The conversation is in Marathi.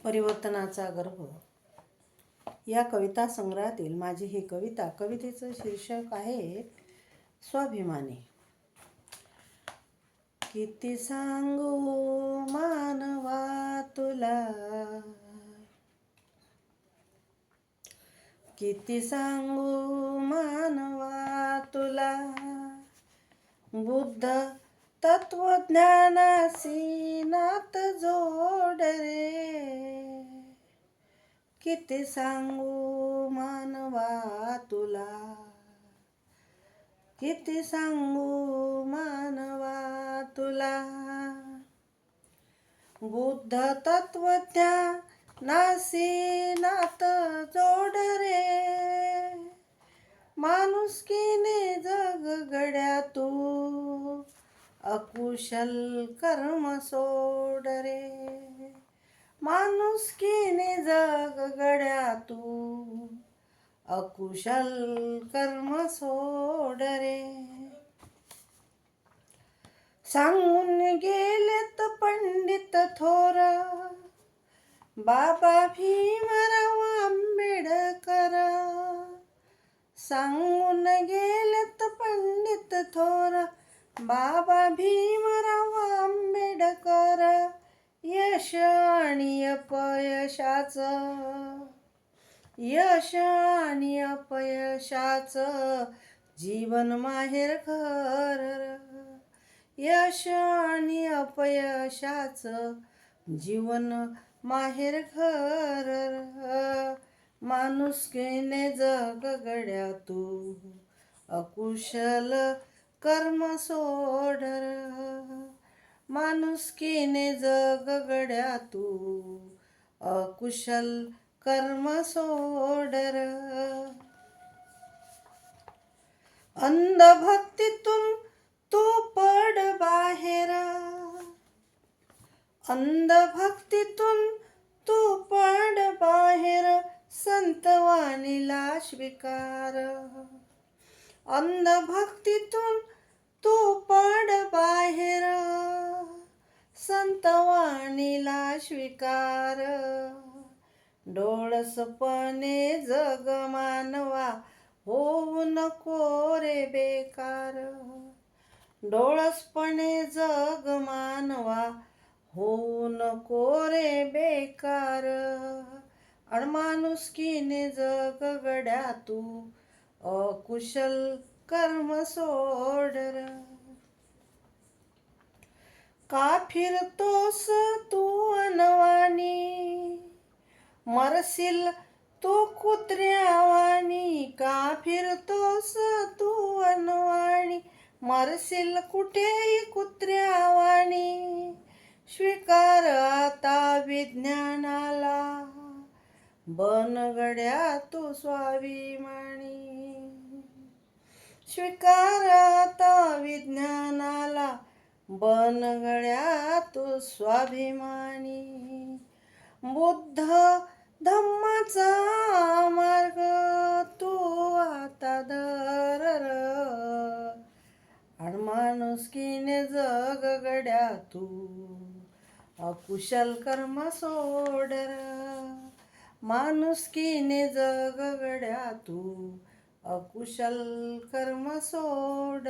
परिवर्तनाचा गर्भ या कविता संग्रहातील माझी ही कविता. कवितेचं शीर्षक आहे स्वाभिमानी. किती सांगू मानवा तुला, किती सांगू मानवा तुला, बुद्ध तत्वज्ञानाशी नात जोड रे. किती सांगू मानवा तुला, किती सांगू मानवा तुला, बुद्ध तत्वज्ञानाशी नात जोड रे. माणुसकीने जग गड्या तू, अकुशल कर्म सोड रे. माणुसकीने जग गड्या तू, अकुशल कर्म सोड रे. सांगून गेलेत पंडित थोर, बाबा भीमराव आंबेडकर. सांगून गेलेत पंडित थोर, बाबा भीमराव आंबेडकर. यश आणि अपयशाचं, यश आणि अपयशाचं जीवन माहेर घर. यश आणि अपयशाचं जीवन माहेर घर. माणुसकीने जग गड्या तू, अकुशल कर्म सोड. माणुसकीने जग गड्या तू, अकुशल कर्म सोड. अंधभक्तीतून तू पड बाहेर, अंधभक्तीतून तू पड बाहेर. संतवाणीला स्वीकार, अंधभक्तीतून तू पड बाहेर. संतवाणीला स्वीकार. डोळसपणे जग मानवा, होऊ नको रे बेकार. डोळसपणे जग मानवा, होऊ नको रे बेकार. अणमाणुसकीने जग गड्या तू, अकुशल कर्म सोड. का फिरतोस तू अनवाणी, मरशील तू कुत्र्यावानी. का फिरतोस तू अनवाणी, मरशील कुठेही कुत्र्यावानी. स्वीकार आता विज्ञानाला, बन गड्या तू स्वाभिमानी. स्वीकार आता विज्ञानाला, बन गड्या तू स्वाभिमानी. बुद्ध धम्माचा मार्ग तू आता धर. अणमाणुसकीने जग गड्या तू, अकुशल कर्म सोड. माणुसकीने जग गड्या तू, अकुशल कर्म सोड.